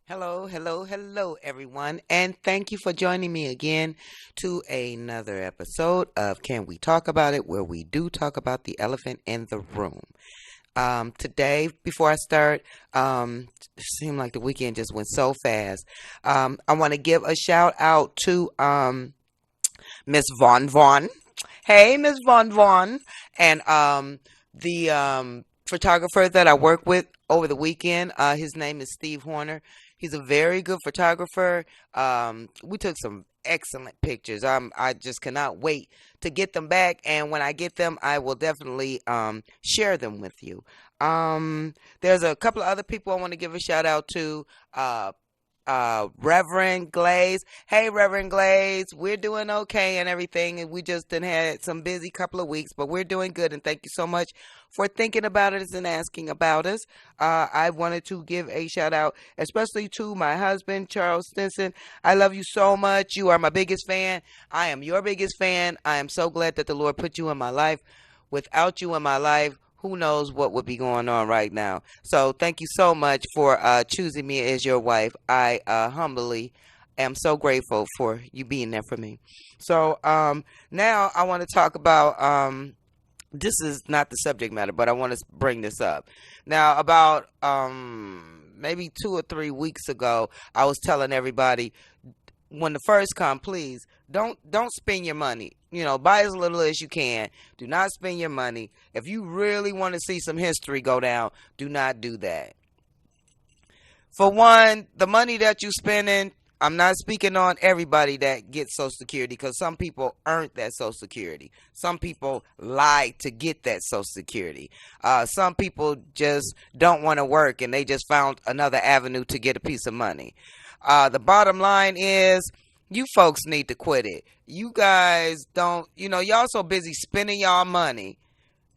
Hello, hello, hello, everyone, and thank you for joining me again to another episode of Can We Talk About It, where we do talk about the elephant in the room. Today, before I start, it seemed like the weekend just went so fast. I want to give a shout out to Miss Von Von. Hey, Miss Von Von, and the photographer that I work with over the weekend. His name is Steve Horner. He's a very good photographer. We took some excellent pictures. I just cannot wait to get them back, and when I get them, I will definitely share them with you. There's a couple of other people I want to give a shout out to. Reverend Glaze. Hey, Reverend Glaze, we're doing okay and everything, and we just done had some busy couple of weeks, but we're doing good, and thank you so much for thinking about us and asking about us. I wanted to give a shout out, especially to my husband, Charles Stinson. I love you so much. You are my biggest fan. I am your biggest fan. I am so glad that the Lord put you in my life. Without you in my life, who knows what would be going on right now. So thank you so much for choosing me as your wife. I humbly am so grateful for you being there for me. So now I want to talk about, this is not the subject matter, but I want to bring this up. Now, about maybe 2 or 3 weeks ago, I was telling everybody, when the first come, please don't spend your money. Buy as little as you can. Do not spend your money. If you really want to see some history go down, do not do that. For one, the money that you spending, I'm not speaking on everybody that gets Social Security, because some people earned that Social Security. Some people lied to get that Social Security. Some people just don't want to work, and they just found another avenue to get a piece of money. The bottom line is, you folks need to quit it. You guys don't, y'all so busy spending y'all money,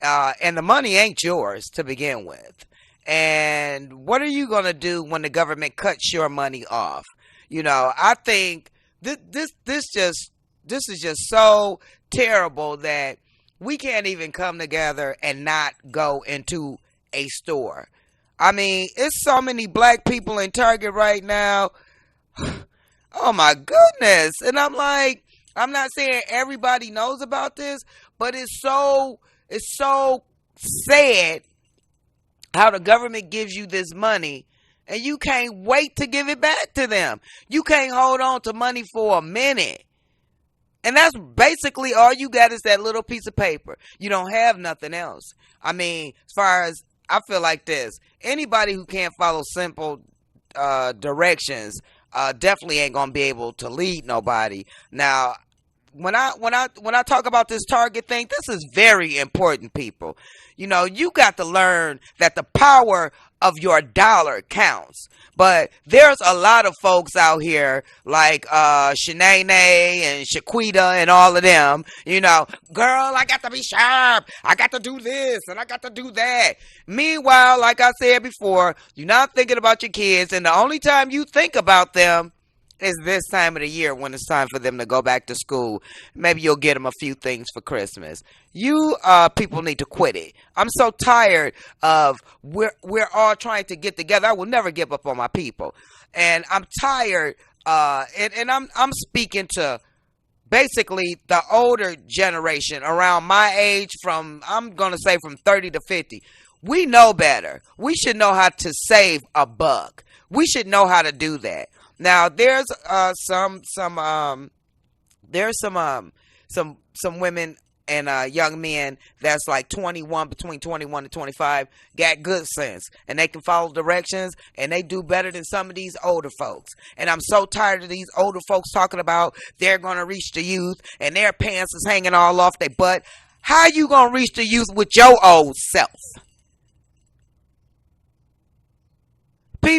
and the money ain't yours to begin with. And what are you going to do when the government cuts your money off? I think this is just so terrible that we can't even come together and not go into a store. I mean, it's so many black people in Target right now. Oh my goodness. And I'm like, I'm not saying everybody knows about this, but it's so sad how the government gives you this money and you can't wait to give it back to them. You can't hold on to money for a minute. And that's basically all you got, is that little piece of paper. You don't have nothing else. I mean, as far as, I feel like this, anybody who can't follow simple directions definitely ain't gonna be able to lead nobody. Now, when I talk about this Target thing, this is very important, people. You got to learn that the power of your dollar counts. But there's a lot of folks out here like Shanae and Shaquita and all of them, girl, I got to be sharp. I got to do this and I got to do that. Meanwhile, like I said before, you're not thinking about your kids, and the only time you think about them is this time of the year when it's time for them to go back to school. Maybe you'll get them a few things for Christmas. You people need to quit it. I'm so tired of we're all trying to get together. I will never give up on my people, and I'm tired. And I'm speaking to basically the older generation around my age. I'm gonna say from 30 to 50. We know better. We should know how to save a buck. We should know how to do that. Now, there's some women and young men that's like 21, between 21 and 25, got good sense, and they can follow directions, and they do better than some of these older folks. And I'm so tired of these older folks talking about they're going to reach the youth, and their pants is hanging all off their butt. How you going to reach the youth with your old self?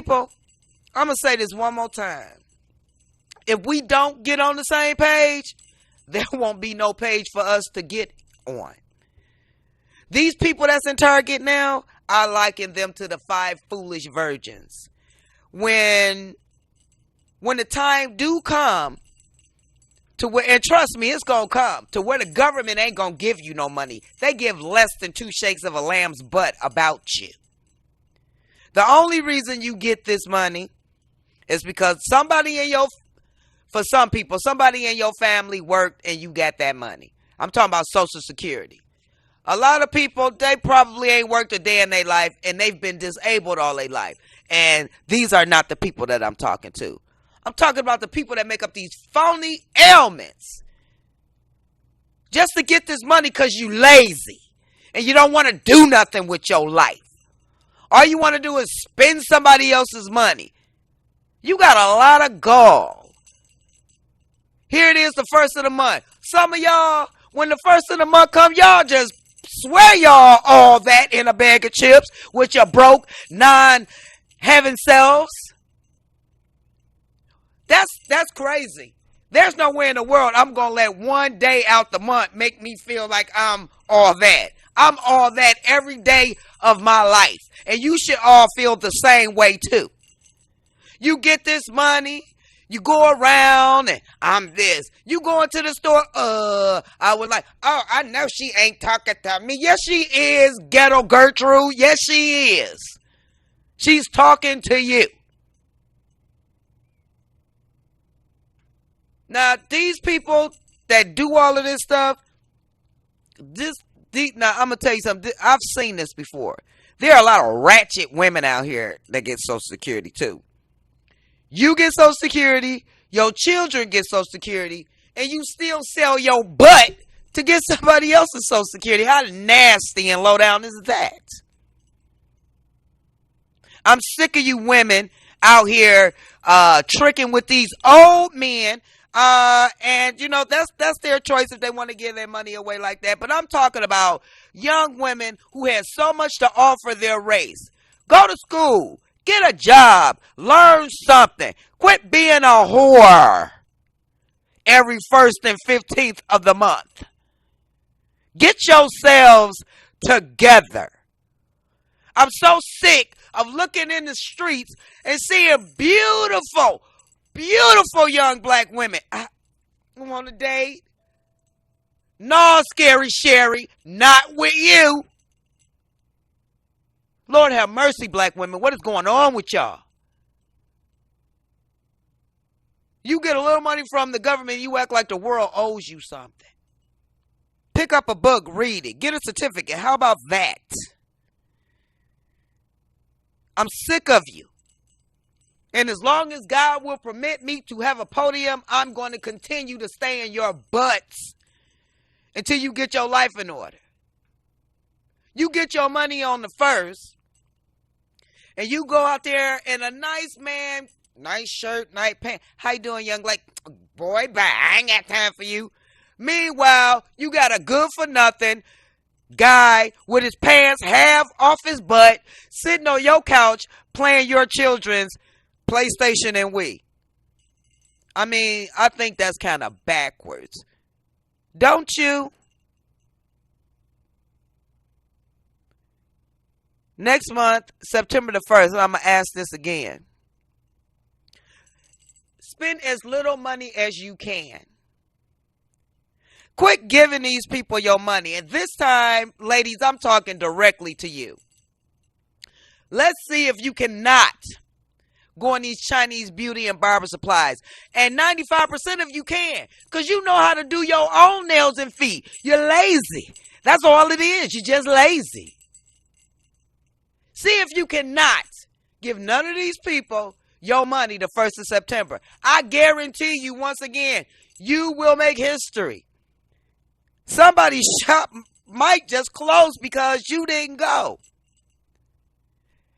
People, I'm going to say this one more time. If we don't get on the same page, there won't be no page for us to get on. These people that's in Target now, I liken them to the 5 foolish virgins. When the time do come to where, and trust me, it's going to come, to where the government ain't going to give you no money. They give less than 2 shakes of a lamb's butt about you. The only reason you get this money is because for some people, somebody in your family worked and you got that money. I'm talking about Social Security. A lot of people, they probably ain't worked a day in their life and they've been disabled all their life. And these are not the people that I'm talking to. I'm talking about the people that make up these phony ailments just to get this money because you lazy and you don't want to do nothing with your life. All you want to do is spend somebody else's money. You got a lot of gall. Here it is, the first of the month. Some of y'all, when the first of the month come, y'all just swear y'all all that in a bag of chips with your broke, non-heaven selves. That's crazy. There's no way in the world I'm going to let one day out the month make me feel like I'm all that. I'm all that every day of my life. And you should all feel the same way too. You get this money. You go around and I'm this. You go into the store, I was like, oh, I know she ain't talking to me. Yes, she is, Ghetto Gertrude. Yes, she is. She's talking to you. Now, these people that do all of this stuff, now I'm going to tell you something. I've seen this before. There are a lot of ratchet women out here that get Social Security too. You get Social Security, your children get Social Security, and you still sell your butt to get somebody else's Social Security. How nasty and low down is that? I'm sick of you women out here tricking with these old men. And you know, that's their choice if they want to give their money away like that. But I'm talking about young women who have so much to offer their race. Go to school. Get a job. Learn something. Quit being a whore every 1st and 15th of the month. Get yourselves together. I'm so sick of looking in the streets and seeing beautiful, beautiful young black women. I want to date. No, Scary Sherry, not with you. Lord have mercy, black women. What is going on with y'all? You get a little money from the government, you act like the world owes you something. Pick up a book, read it, get a certificate. How about that? I'm sick of you. And as long as God will permit me to have a podium, I'm going to continue to stay in your butts until you get your life in order. You get your money on the 1st. And you go out there in a nice man, nice shirt, nice pants. How you doing, young? Like, boy, bye. I ain't got time for you. Meanwhile, you got a good-for-nothing guy with his pants half off his butt, sitting on your couch, playing your children's PlayStation and Wii. I mean, I think that's kind of backwards. Don't you? Next month, September the 1st, I'm going to ask this again. Spend as little money as you can. Quit giving these people your money. And this time, ladies, I'm talking directly to you. Let's see if you cannot go in these Chinese beauty and barber supplies. And 95% of you can. Because you know how to do your own nails and feet. You're lazy. That's all it is. You're just lazy. See if you cannot give none of these people your money the 1st of September. I guarantee you, once again, you will make history. Somebody's shop might just close because you didn't go.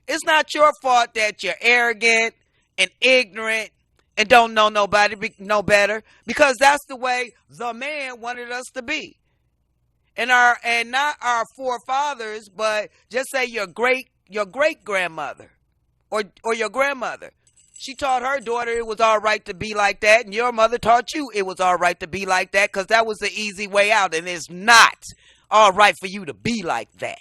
It's not your fault that you're arrogant and ignorant and don't know nobody no better, because that's the way the man wanted us to be. And not our forefathers, but just say your great grandmother Or your grandmother. She taught her daughter it was all right to be like that, and your mother taught you it was all right to be like that because that was the easy way out, and it's not all right for you to be like that.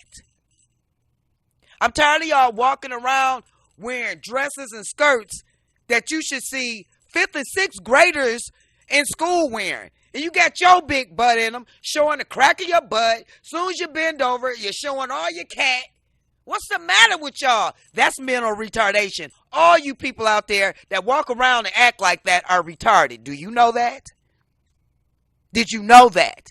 I'm tired of y'all walking around wearing dresses and skirts that you should see 5th and 6th graders in school wearing. And you got your big butt in them, showing the crack of your butt. Soon as you bend over, you're showing all your cat. What's the matter with y'all? That's mental retardation. All you people out there that walk around and act like that are retarded. Do you know that? Did you know that?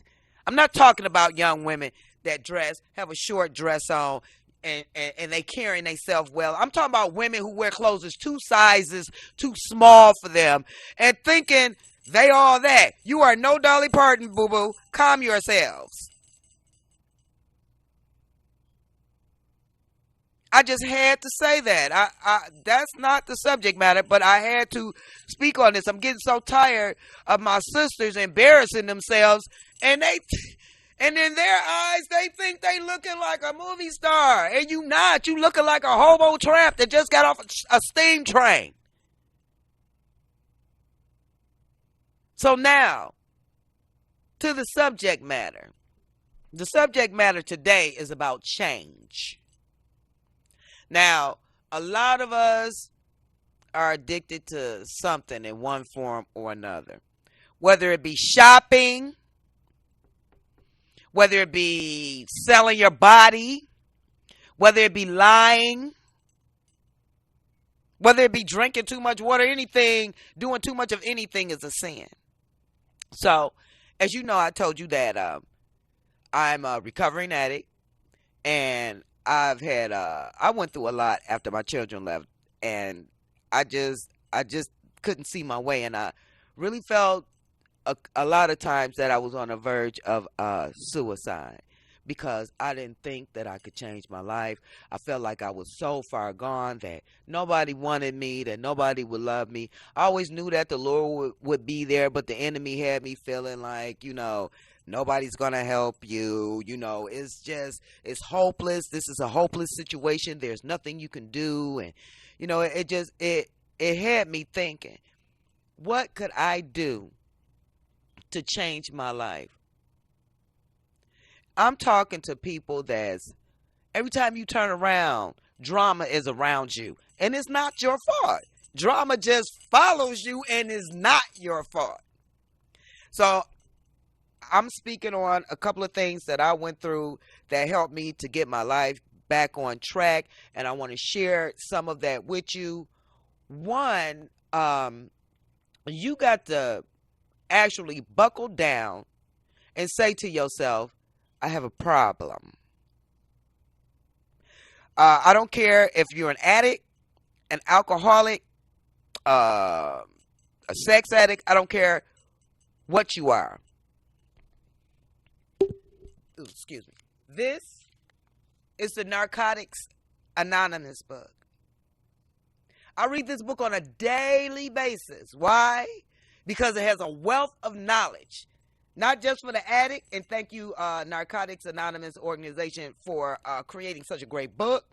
I'm not talking about young women that have a short dress on and they carrying themselves well. I'm talking about women who wear clothes that's 2 sizes too small for them and thinking they all that. You are no Dolly Parton, boo-boo. Calm yourselves. I just had to say that. That's not the subject matter, but I had to speak on this. I'm getting so tired of my sisters embarrassing themselves, and in their eyes, they think they looking like a movie star, and you not. You looking like a hobo tramp that just got off a steam train. So now, to the subject matter. The subject matter today is about change. Now, a lot of us are addicted to something in one form or another. Whether it be shopping, whether it be selling your body, whether it be lying, whether it be drinking too much water, anything, doing too much of anything is a sin. So, as you know, I told you that I'm a recovering addict, and I went through a lot after my children left, and I just couldn't see my way, and I really felt a lot of times that I was on the verge of suicide because I didn't think that I could change my life. I felt like I was so far gone that nobody wanted me, that nobody would love me. I always knew that the Lord would be there, but the enemy had me feeling like, nobody's going to help you. It's hopeless. This is a hopeless situation. There's nothing you can do. And, it had me thinking, what could I do to change my life? I'm talking to people that's every time you turn around, drama is around you. And it's not your fault. Drama just follows you and is not your fault. So I'm speaking on a couple of things that I went through that helped me to get my life back on track. And I want to share some of that with you. One, you got to actually buckle down and say to yourself, I have a problem. I don't care if you're an addict, an alcoholic, a sex addict. I don't care what you are. Ooh, excuse me. This is the Narcotics Anonymous book. I read this book on a daily basis. Why? Because it has a wealth of knowledge. Not just for the addict, and thank you, Narcotics Anonymous organization, for creating such a great book.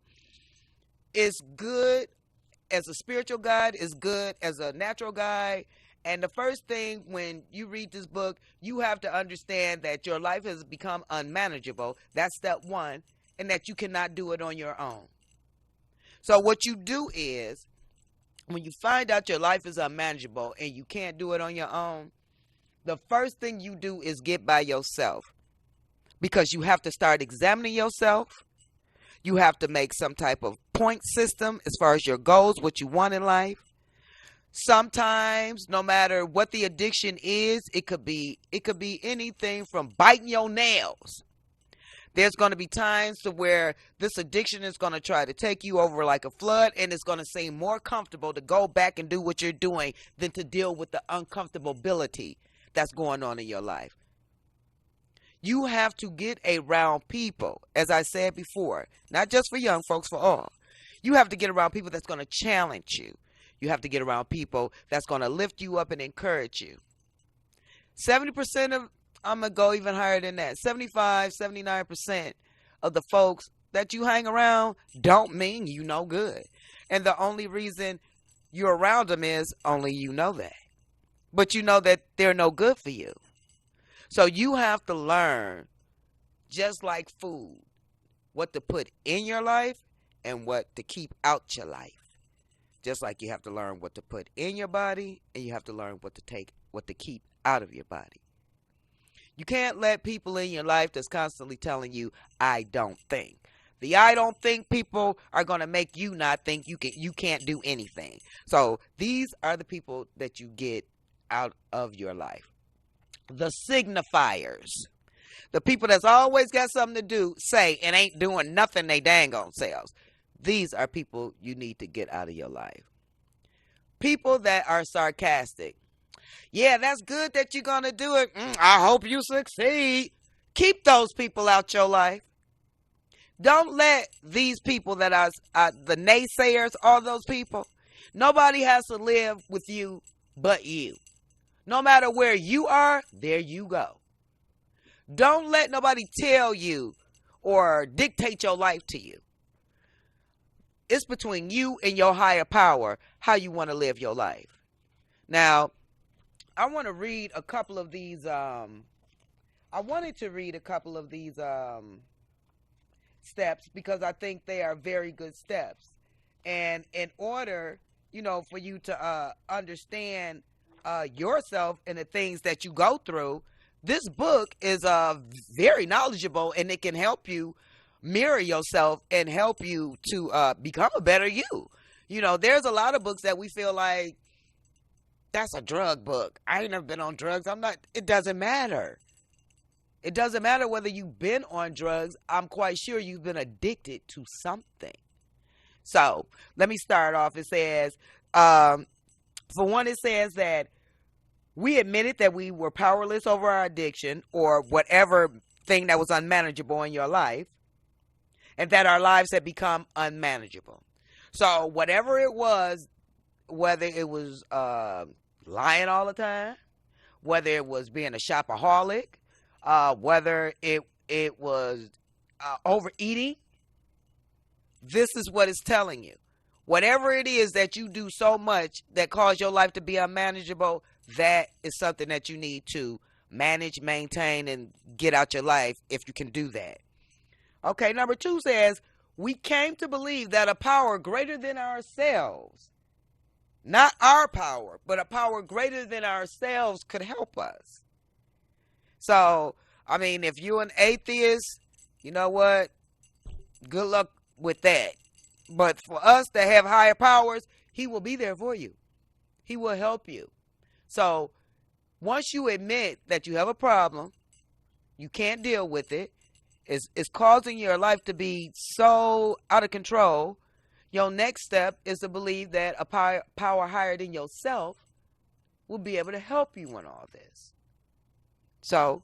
It's good as a spiritual guide. It's good as a natural guide. And the first thing when you read this book, you have to understand that your life has become unmanageable. That's step one, and that you cannot do it on your own. So what you do is, when you find out your life is unmanageable and you can't do it on your own, the first thing you do is get by yourself, because you have to start examining yourself. You have to make some type of point system as far as your goals, what you want in life. Sometimes, no matter what the addiction is, it could be anything from biting your nails. There's going to be times to where this addiction is going to try to take you over like a flood, and it's going to seem more comfortable to go back and do what you're doing than to deal with the uncomfortability that's going on in your life. You have to get around people, as I said before, not just for young folks, for all. You have to get around people that's going to challenge you. You have to get around people that's going to lift you up and encourage you. 70% of, I'm going to go even higher than that, 75, 79% of the folks that you hang around don't mean you no good. And the only reason you're around them is only you know that. But you know that they're no good for you. So you have to learn, just like food, what to put in your life and what to keep out your life. Just like you have to learn what to put in your body and you have to learn what to keep out of your body. You can't let people in your life that's constantly telling you, I don't think. The I don't think people are going to make you not think you can't do anything. So these are the people that you get out of your life. The signifiers. The people that's always got something to do, say, and ain't doing nothing they dang on selves. These are people you need to get out of your life. People that are sarcastic. Yeah, that's good that you're going to do it. I hope you succeed. Keep those people out your life. Don't let these people that are the naysayers, all those people, nobody has to live with you but you. No matter where you are, there you go. Don't let nobody tell you or dictate your life to you. It's between you and your higher power how you want to live your life. Now, I want to read a couple of these. I wanted to read a couple of these steps because I think they are very good steps. And in order, for you to understand yourself and the things that you go through, this book is very knowledgeable and it can help you mirror yourself and help you to become a better you. There's a lot of books that we feel like, that's a drug book. I ain't never been on drugs. It doesn't matter. It doesn't matter whether you've been on drugs. I'm quite sure you've been addicted to something. So let me start off. It says, for one, it says that we admitted that we were powerless over our addiction or whatever thing that was unmanageable in your life, and that our lives had become unmanageable. So whatever it was, whether it was lying all the time, whether it was being a shopaholic, whether it was overeating, this is what it's telling you. Whatever it is that you do so much that cause your life to be unmanageable, that is something that you need to manage, maintain, and get out your life if you can do that. Okay, number 2 says, we came to believe that a power greater than ourselves, not our power, but a power greater than ourselves could help us. So, if you're an atheist, you know what? Good luck with that. But for us to have higher powers, he will be there for you. He will help you. So, once you admit that you have a problem, you can't deal with it, it's causing your life to be so out of control, your next step is to believe that a power higher than yourself will be able to help you in all this. So,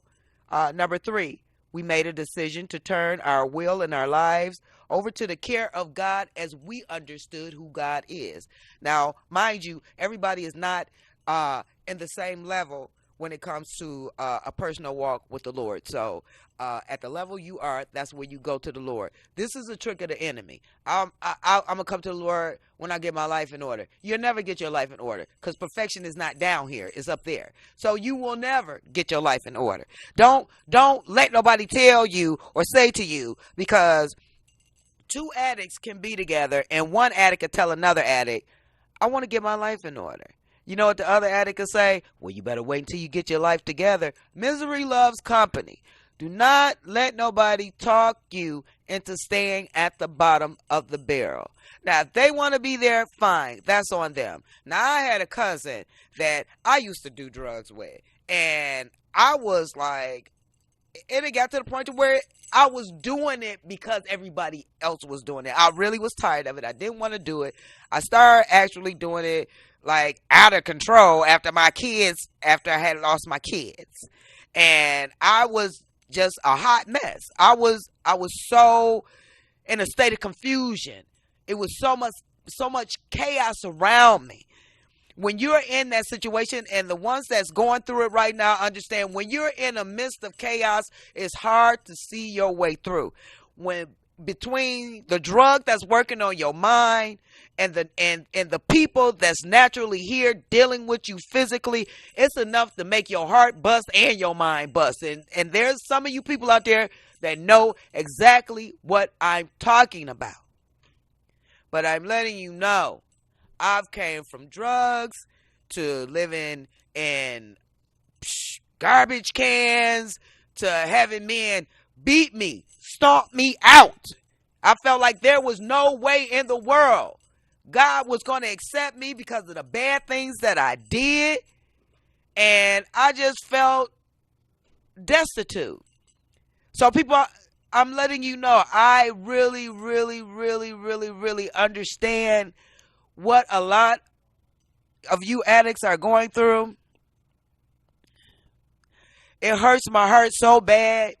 number 3, we made a decision to turn our will and our lives over to the care of God as we understood who God is. Now, mind you, everybody is not in the same level when it comes to a personal walk with the Lord. So at the level you are, that's where you go to the Lord. This is a trick of the enemy. I'm going to come to the Lord when I get my life in order. You'll never get your life in order because perfection is not down here. It's up there. So you will never get your life in order. Don't let nobody tell you or say to you, because 2 addicts can be together and one addict can tell another addict, I want to get my life in order. You know what the other addict will say? Well, you better wait until you get your life together. Misery loves company. Do not let nobody talk you into staying at the bottom of the barrel. Now, if they want to be there, fine. That's on them. Now, I had a cousin that I used to do drugs with. And I was like, and it got to the point to where I was doing it because everybody else was doing it. I really was tired of it. I didn't want to do it. I started actually doing it like out of control after I had lost my kids. And I was just a hot mess. I was so in a state of confusion. It was so much chaos around me. When you're in that situation, and the ones that's going through it right now understand, when you're in the midst of chaos, it's hard to see your way through. When between the drug that's working on your mind and the people that's naturally here dealing with you physically, it's enough to make your heart bust and your mind bust. And there's some of you people out there that know exactly what I'm talking about. But I'm letting you know, I've came from drugs to living in garbage cans to having men beat me, stomp me out. I felt like there was no way in the world God was going to accept me because of the bad things that I did. And I just felt destitute. So people, I'm letting you know, I really, really, really, really, really understand what a lot of you addicts are going through. It hurts my heart so bad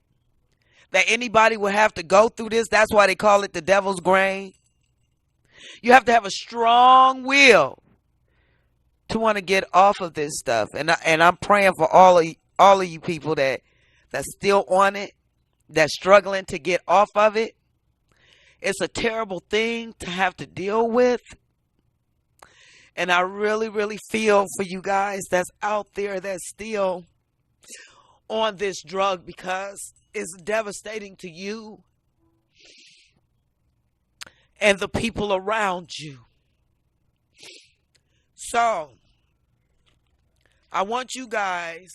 that anybody would have to go through this. That's why they call it the devil's grain. You have to have a strong will to want to get off of this stuff. And I'm praying for all of you people that's still on it, that's struggling to get off of it. It's a terrible thing to have to deal with. And I really, really feel for you guys that's out there that's still on this drug, because it's devastating to you and the people around you. So, I want you guys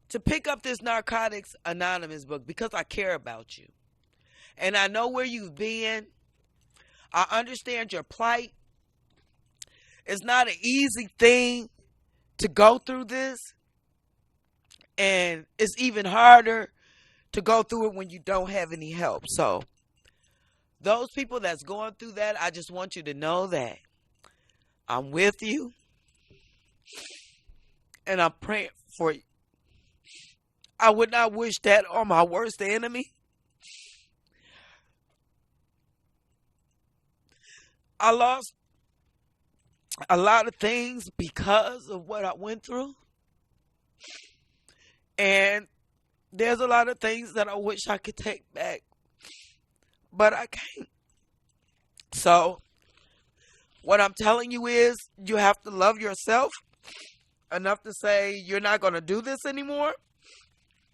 to pick up this Narcotics Anonymous book because I care about you. And I know where you've been. I understand your plight. It's not an easy thing to go through this. And it's even harder to go through it when you don't have any help. So, those people that's going through that, I just want you to know that I'm with you. And I'm praying for you. I would not wish that on my worst enemy. I lost a lot of things because of what I went through. And there's a lot of things that I wish I could take back, but I can't. So, what I'm telling you is, you have to love yourself enough to say, you're not going to do this anymore.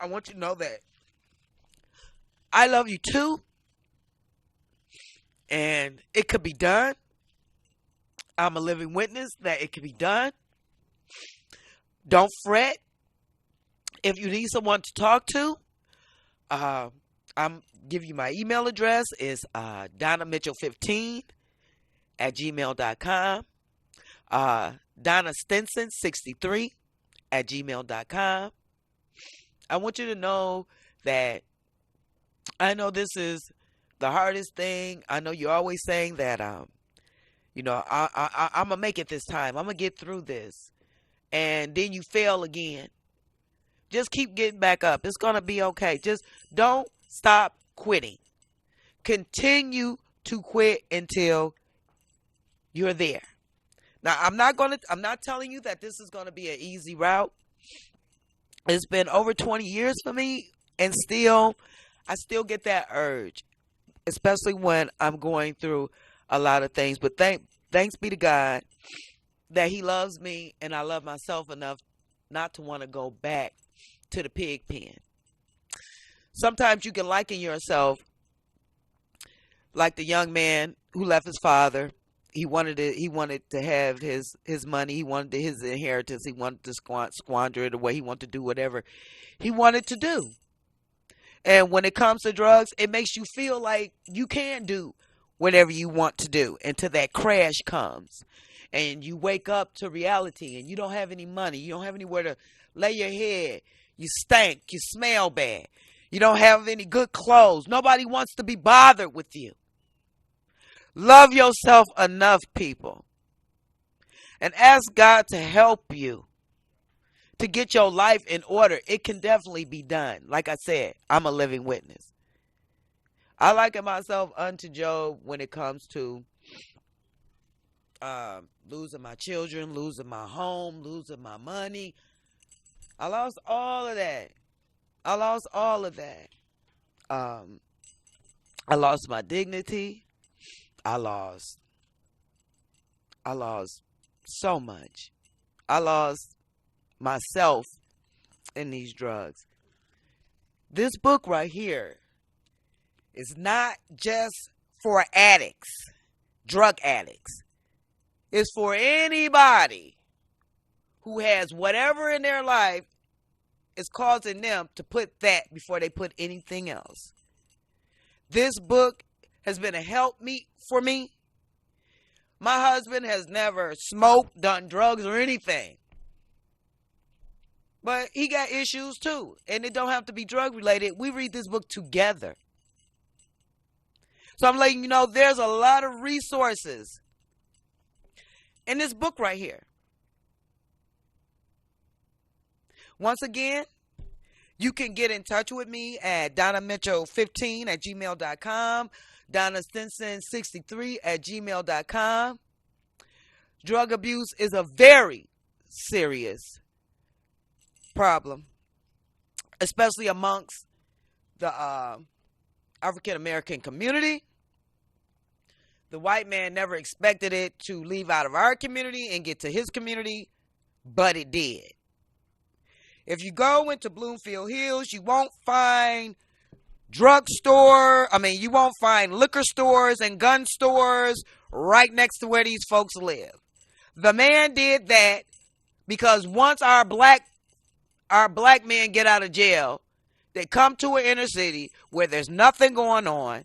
I want you to know that I love you too. And it could be done. I'm a living witness that it can be done. Don't fret. If you need someone to talk to, I'm give you my email address. Is DonnaMitchell15 at gmail.com. Donna Stinson 63 at gmail.com. I want you to know that I know this is the hardest thing. I know you're always saying that, I'm going to make it this time. I'm going to get through this. And then you fail again. Just keep getting back up. It's going to be okay. Just don't stop quitting. Continue to quit until you're there. Now, I'm not telling you that this is going to be an easy route. It's been over 20 years for me, and I still get that urge, especially when I'm going through a lot of things. But thanks be to God that He loves me, and I love myself enough not to want to go back to the pig pen. Sometimes you can liken yourself like the young man who left his father. He wanted to have his money. He wanted his inheritance. He wanted to squander it away. He wanted to do whatever he wanted to do. And when it comes to drugs, it makes you feel like you can do whatever you want to do until that crash comes. And you wake up to reality and you don't have any money. You don't have anywhere to lay your head. You stink. You smell bad. You don't have any good clothes. Nobody wants to be bothered with you. Love yourself enough, people. And ask God to help you to get your life in order. It can definitely be done. Like I said, I'm a living witness. I liken myself unto Job when it comes to losing my children, losing my home, losing my money. I lost all of that. I lost my dignity. I lost I lost so much. I lost myself in these drugs. This book right here is not just for addicts, drug addicts. It's for anybody who has whatever in their life is causing them to put that before they put anything else. This book has been a help for me. My husband has never smoked, done drugs, or anything. But he got issues too. And it don't have to be drug related. We read this book together. So I'm letting you know there's a lot of resources in this book right here. Once again, you can get in touch with me at DonnaMitchell15@gmail.com, DonnaStinson63@gmail.com. Drug abuse is a very serious problem, especially amongst the African American community. The white man never expected it to leave out of our community and get to his community, but it did. If you go into Bloomfield Hills, you won't find you won't find liquor stores and gun stores right next to where these folks live. The man did that because once our black men get out of jail, they come to an inner city where there's nothing going on.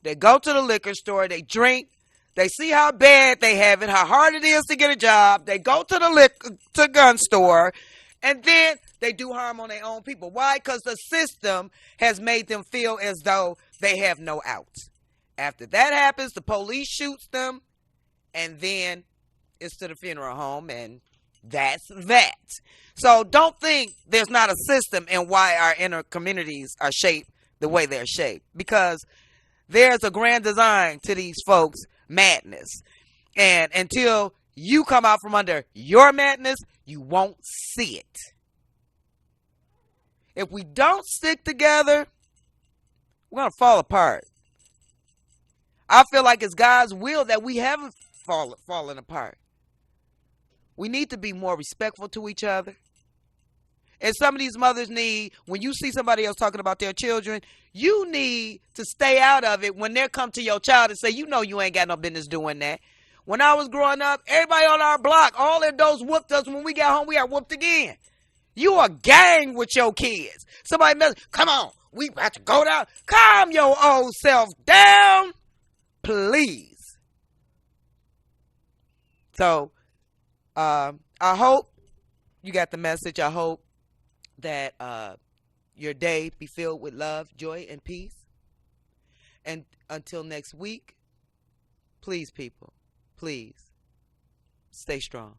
They go to the liquor store, they drink, they see how bad they have it, how hard it is to get a job. They go to the gun store, and then they do harm on their own people. Why? Because the system has made them feel as though they have no outs. After that happens, the police shoots them, and then it's to the funeral home, and that's that. So don't think there's not a system in why our inner communities are shaped the way they're shaped, because there's a grand design to these folks' madness. And until you come out from under your madness, you won't see it. If we don't stick together, we're going to fall apart. I feel like it's God's will that we haven't fallen apart. We need to be more respectful to each other. And some of these mothers need, when you see somebody else talking about their children, you need to stay out of it when they come to your child and say, you know you ain't got no business doing that. When I was growing up, everybody on our block, all their adults whooped us. When we got home, we got whooped again. You a gang with your kids. Somebody come on, we about to go down. Calm your old self down, please. So, I hope you got the message. I hope that your day be filled with love, joy, and peace. And until next week, please, people, please stay strong.